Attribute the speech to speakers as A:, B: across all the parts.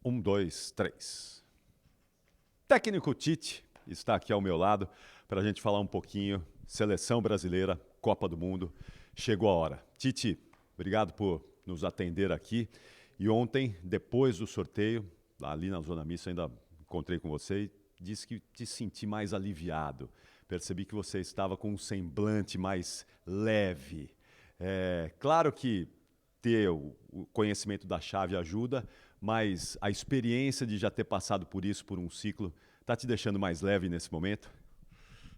A: Um, dois, três. Técnico Tite está aqui ao meu lado para a gente falar um pouquinho. Seleção brasileira, Copa do Mundo. Chegou a hora. Tite, obrigado por nos atender aqui. E ontem, depois do sorteio, ali na Zona Mista, ainda encontrei com você e disse que te senti mais aliviado. Percebi que você estava com um semblante mais leve. Claro que ter o conhecimento da chave ajuda, mas a experiência de já ter passado por isso, por um ciclo, está te deixando mais leve nesse momento?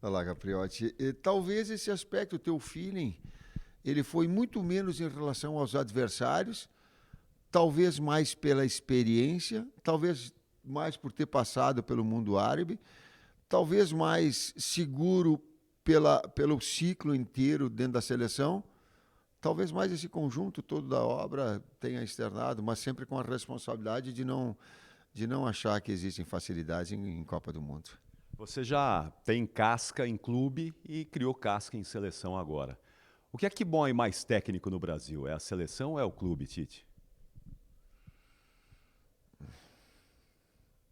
B: Olá, Capriotti. Talvez esse aspecto, o teu feeling, ele foi muito menos em relação aos adversários, talvez mais pela experiência, talvez mais por ter passado pelo mundo árabe, talvez mais seguro pelo ciclo inteiro dentro da seleção, talvez mais esse conjunto todo da obra tenha externado, mas sempre com a responsabilidade de não achar que existem facilidades em Copa do Mundo.
A: Você já tem casca em clube e criou casca em seleção agora. O que é que bom e mais técnico no Brasil? É a seleção ou é o clube, Tite?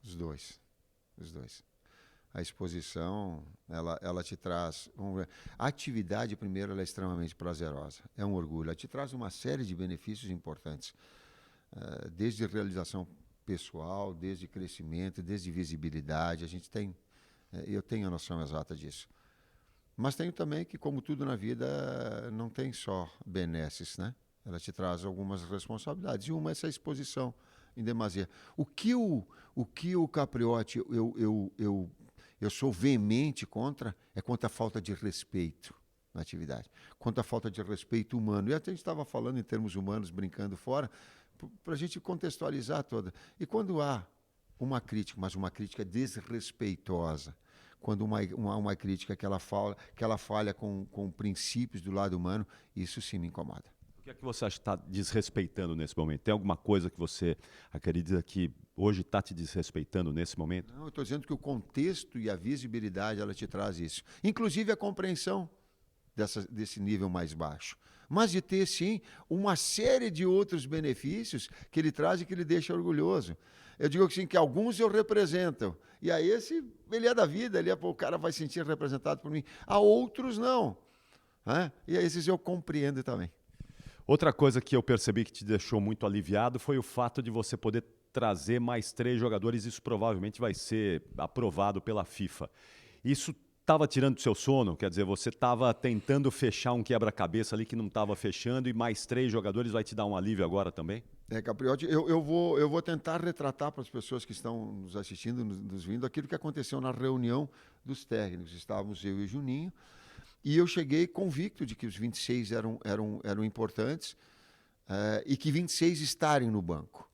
B: Os dois. Os dois. A exposição, ela te traz... A atividade, primeiro, ela é extremamente prazerosa. É um orgulho. Ela te traz uma série de benefícios importantes. Desde realização pessoal, desde crescimento, desde visibilidade. Eu tenho a noção exata disso. Mas tenho também que, como tudo na vida, não tem só benesses, né? Ela te traz algumas responsabilidades. E uma é essa exposição em demasia. O que o Capriotti, eu sou veemente contra a falta de respeito na atividade, contra a falta de respeito humano. E até a gente estava falando em termos humanos, brincando fora, para a gente contextualizar toda. E quando há uma crítica, mas uma crítica desrespeitosa, quando uma crítica que ela falha com princípios do lado humano, isso sim me incomoda.
A: O que é que você acha que está desrespeitando nesse momento? Tem alguma coisa que você acredita que hoje está te desrespeitando nesse momento?
B: Não, eu estou dizendo que o contexto e a visibilidade ela te traz isso. Inclusive a compreensão desse nível mais baixo. Mas de ter, sim, uma série de outros benefícios que ele traz e que ele deixa orgulhoso. Eu digo assim, que alguns eu represento. E a esse, ele é da vida, o cara vai se sentir representado por mim. A outros, não. E a esses eu compreendo também.
A: Outra coisa que eu percebi que te deixou muito aliviado foi o fato de você poder trazer mais 3 jogadores. Isso provavelmente vai ser aprovado pela FIFA. Isso estava tirando do seu sono? Quer dizer, você estava tentando fechar um quebra-cabeça ali que não estava fechando e mais 3 jogadores vai te dar um alívio agora também?
B: Capriotti, eu vou tentar retratar para as pessoas que estão nos assistindo, nos vindo, aquilo que aconteceu na reunião dos técnicos. Estávamos eu e o Juninho, e eu cheguei convicto de que os 26 eram importantes e que 26 estarem no banco.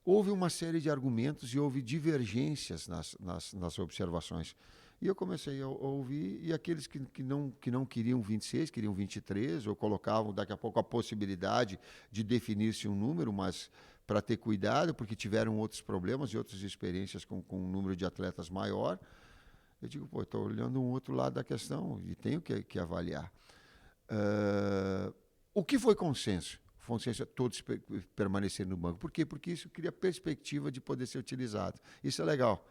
B: Houve uma série de argumentos e houve divergências nas observações. E eu comecei a ouvir, e aqueles que não queriam 26, queriam 23, ou colocavam daqui a pouco a possibilidade de definir-se um número, mas para ter cuidado, porque tiveram outros problemas e outras experiências com um número de atletas maior. Eu digo, estou olhando um outro lado da questão e tenho que avaliar. O que foi consenso? Foi consenso todos permanecerem no banco. Por quê? Porque isso cria perspectiva de poder ser utilizado. Isso é legal.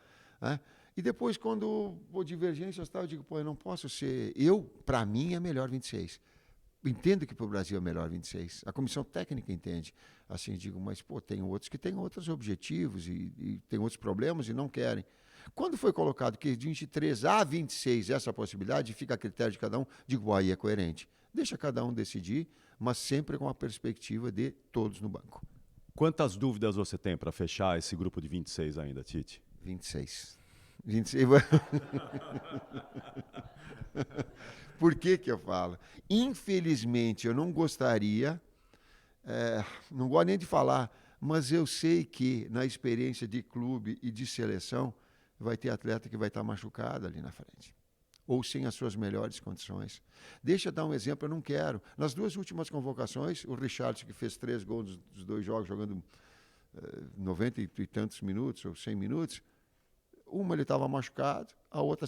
B: E depois, quando houve divergências, eu digo, eu não posso ser... Para mim, é melhor 26. Entendo que para o Brasil é melhor 26. A comissão técnica entende. Assim, digo, mas tem outros que têm outros objetivos e têm outros problemas e não querem. Quando foi colocado que de 23 a 26 essa possibilidade, fica a critério de cada um, digo, aí é coerente. Deixa cada um decidir, mas sempre com a perspectiva de todos no banco.
A: Quantas dúvidas você tem para fechar esse grupo de 26 ainda, Tite?
B: 26. 26. Por que eu falo? Infelizmente, eu não gostaria, não gosto nem de falar, mas eu sei que na experiência de clube e de seleção, vai ter atleta que vai estar machucado ali na frente. Ou sem as suas melhores condições. Deixa eu dar um exemplo, eu não quero. Nas 2 últimas convocações, o Richarlison, que fez 3 gols dos 2 jogos, jogando 90 e tantos minutos, ou 100 minutos, uma ele estava machucado, a outra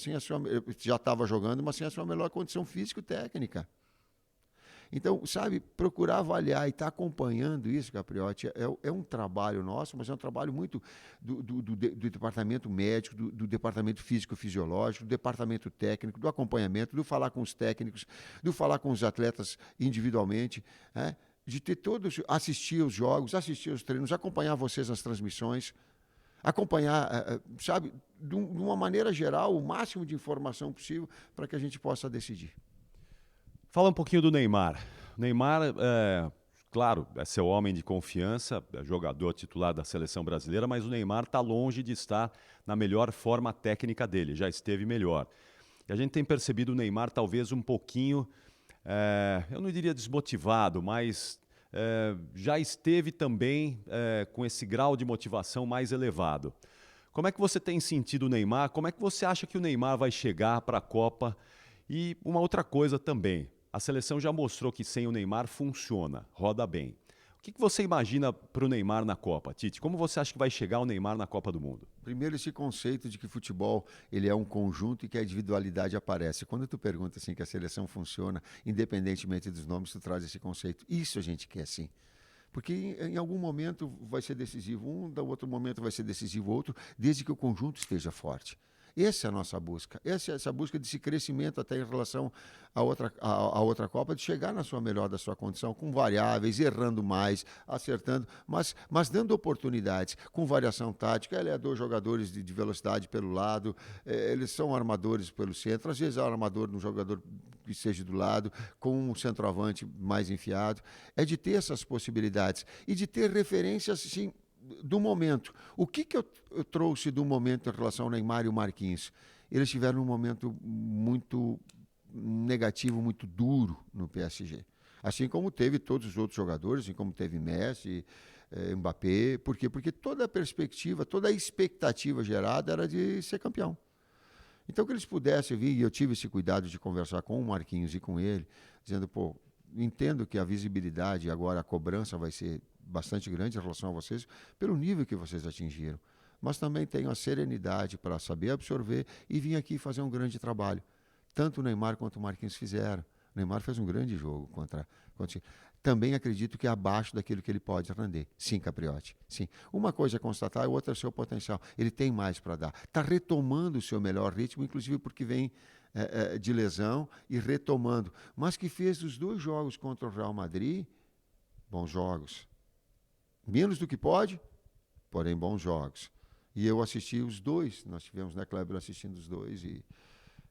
B: já estava jogando, mas sem a sua melhor condição físico-técnica. Então, sabe, procurar avaliar e estar acompanhando isso, Capriotti, é um trabalho nosso, mas é um trabalho muito do departamento médico, do departamento físico-fisiológico, do departamento técnico, do acompanhamento, do falar com os técnicos, do falar com os atletas individualmente, né? De ter todos, assistir os jogos, assistir os treinos, acompanhar vocês nas transmissões, acompanhar, sabe, de uma maneira geral, o máximo de informação possível para que a gente possa decidir.
A: Fala um pouquinho do Neymar. Neymar, claro, é seu homem de confiança, é jogador titular da seleção brasileira, mas o Neymar está longe de estar na melhor forma técnica dele, já esteve melhor. E a gente tem percebido o Neymar talvez um pouquinho, eu não diria desmotivado, mas já esteve também com esse grau de motivação mais elevado. Como é que você tem sentido o Neymar? Como é que você acha que o Neymar vai chegar para a Copa? E uma outra coisa também, a seleção já mostrou que sem o Neymar funciona, roda bem. O que você imagina para o Neymar na Copa, Tite? Como você acha que vai chegar o Neymar na Copa do Mundo?
B: Primeiro, esse conceito de que futebol ele é um conjunto e que a individualidade aparece. Quando tu pergunta assim que a seleção funciona, independentemente dos nomes, tu traz esse conceito. Isso a gente quer sim. Porque em algum momento vai ser decisivo um, no outro momento vai ser decisivo outro, desde que o conjunto esteja forte. Essa é a nossa busca. Essa busca desse crescimento até em relação à outra Copa, de chegar na sua melhor da sua condição, com variáveis, errando mais, acertando, mas dando oportunidades, com variação tática. Ele é dois jogadores de velocidade pelo lado, eles são armadores pelo centro, às vezes é um armador no jogador que seja do lado, com um centroavante mais enfiado. É de ter essas possibilidades e de ter referências, sim, do momento. O que eu trouxe do momento em relação ao Neymar e o Marquinhos? Eles tiveram um momento muito negativo, muito duro no PSG. Assim como teve todos os outros jogadores, assim como teve Messi, Mbappé. Por quê? Porque toda a perspectiva, toda a expectativa gerada era de ser campeão. Então, que eles pudessem vir, e eu tive esse cuidado de conversar com o Marquinhos e com ele, dizendo, pô, entendo que a visibilidade, agora a cobrança vai ser bastante grande em relação a vocês, pelo nível que vocês atingiram. Mas também tenho a serenidade para saber absorver e vir aqui fazer um grande trabalho. Tanto o Neymar quanto o Marquinhos fizeram. O Neymar fez um grande jogo contra também acredito que é abaixo daquilo que ele pode render. Sim, Capriotti, sim. Uma coisa é constatar, a outra é o seu potencial. Ele tem mais para dar. Está retomando o seu melhor ritmo, inclusive porque vem de lesão e retomando. Mas que fez os 2 jogos contra o Real Madrid, bons jogos. Menos do que pode, porém bons jogos. E eu assisti os 2, nós tivemos, né, Kleber, assistindo os 2, e,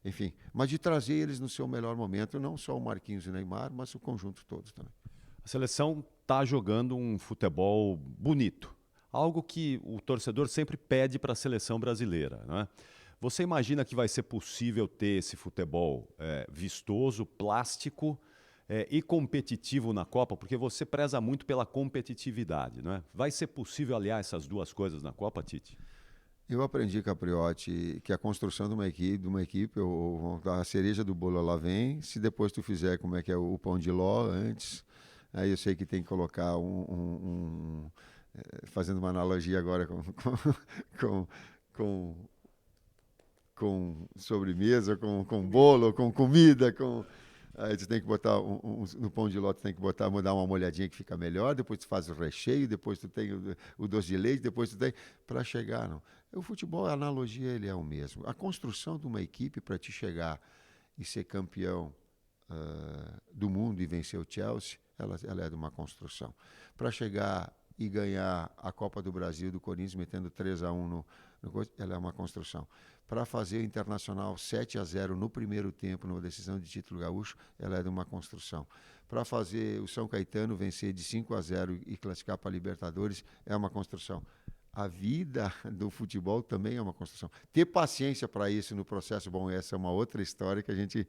B: enfim. Mas de trazer eles no seu melhor momento, não só o Marquinhos e o Neymar, mas o conjunto todo também.
A: A seleção está jogando um futebol bonito, algo que o torcedor sempre pede para a seleção brasileira, né? Você imagina que vai ser possível ter esse futebol vistoso, plástico, e competitivo na Copa, porque você preza muito pela competitividade, não é? Vai ser possível aliar essas duas coisas na Copa, Tite?
B: Eu aprendi, Capriotti, que a construção de uma equipe a cereja do bolo ela vem, se depois tu fizer como é que é o pão de ló antes, aí eu sei que tem que colocar fazendo uma analogia agora com sobremesa, com bolo, com comida, aí tu tem que botar no pão de ló, tu tem que mudar uma molhadinha que fica melhor, depois tu faz o recheio, depois tu tem o doce de leite, depois tu tem para chegar, não. O futebol, a analogia, ele é o mesmo. A construção de uma equipe para te chegar e ser campeão do mundo e vencer o Chelsea, ela é de uma construção. Para chegar e ganhar a Copa do Brasil do Corinthians metendo 3-1 ela é uma construção. Para fazer o Internacional 7-0 no primeiro tempo, numa decisão de título gaúcho, ela é de uma construção. Para fazer o São Caetano vencer de 5-0 e classificar para a Libertadores, é uma construção. A vida do futebol também é uma construção. Ter paciência para isso no processo, bom, essa é uma outra história que a gente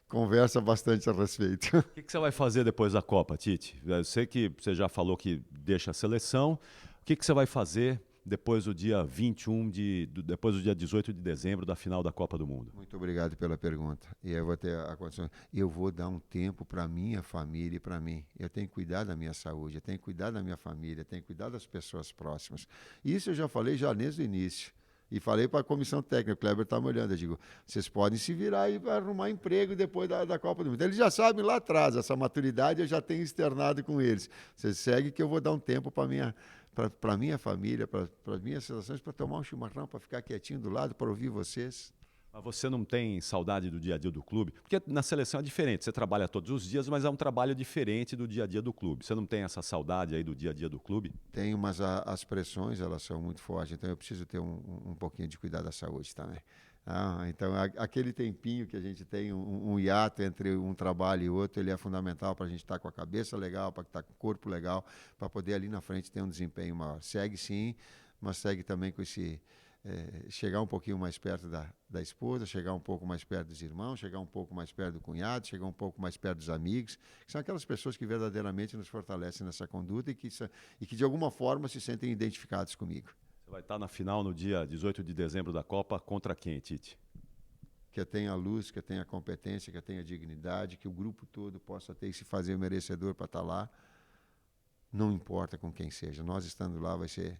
B: conversa bastante a respeito.
A: O que você vai fazer depois da Copa, Tite? Eu sei que você já falou que deixa a seleção. O que você vai fazer depois do dia 21, depois do dia 18 de dezembro, da final da Copa do Mundo?
B: Muito obrigado pela pergunta. E eu vou ter a condição. Eu vou dar um tempo para minha família e para mim. Eu tenho que cuidar da minha saúde, eu tenho que cuidar da minha família, eu tenho que cuidar das pessoas próximas. Isso eu já falei já desde o início. E falei para a comissão técnica, o Kleber está me olhando, eu digo, vocês podem se virar aí para arrumar emprego depois da Copa do Mundo. Eles já sabem lá atrás, essa maturidade eu já tenho externado com eles. Vocês seguem que eu vou dar um tempo para minha família, para as minhas situações, para tomar um chimarrão, para ficar quietinho do lado, para ouvir vocês.
A: Mas você não tem saudade do dia a dia do clube? Porque na seleção é diferente, você trabalha todos os dias, mas é um trabalho diferente do dia a dia do clube. Você não tem essa saudade aí do dia a dia do clube?
B: Tenho, mas as pressões, elas são muito fortes, então eu preciso ter um pouquinho de cuidado da saúde também. Então, aquele tempinho que a gente tem, um hiato entre um trabalho e outro, ele é fundamental para a gente estar com a cabeça legal, para estar com o corpo legal, para poder ali na frente ter um desempenho maior. Segue sim, mas segue também com esse... chegar um pouquinho mais perto da esposa, chegar um pouco mais perto dos irmãos, chegar um pouco mais perto do cunhado, chegar um pouco mais perto dos amigos, que são aquelas pessoas que verdadeiramente nos fortalecem nessa conduta e que de alguma forma se sentem identificados comigo.
A: Você vai estar na final no dia 18 de dezembro da Copa contra quem, Tite?
B: Que tenha luz, que tenha competência, que tenha dignidade, que o grupo todo possa ter e se fazer merecedor para estar lá. Não importa com quem seja, nós estando lá vai ser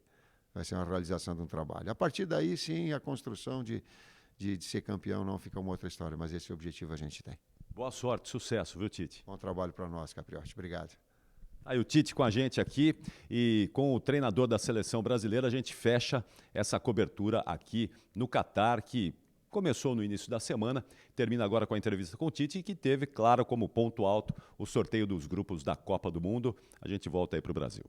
B: uma realização de um trabalho. A partir daí, sim, a construção de ser campeão não fica uma outra história, mas esse objetivo a gente tem.
A: Boa sorte, sucesso, viu, Tite?
B: Bom trabalho para nós, Capriotti. Obrigado.
A: Aí o Tite com a gente aqui e com o treinador da seleção brasileira, a gente fecha essa cobertura aqui no Catar, que começou no início da semana, termina agora com a entrevista com o Tite e que teve, claro, como ponto alto o sorteio dos grupos da Copa do Mundo. A gente volta aí para o Brasil.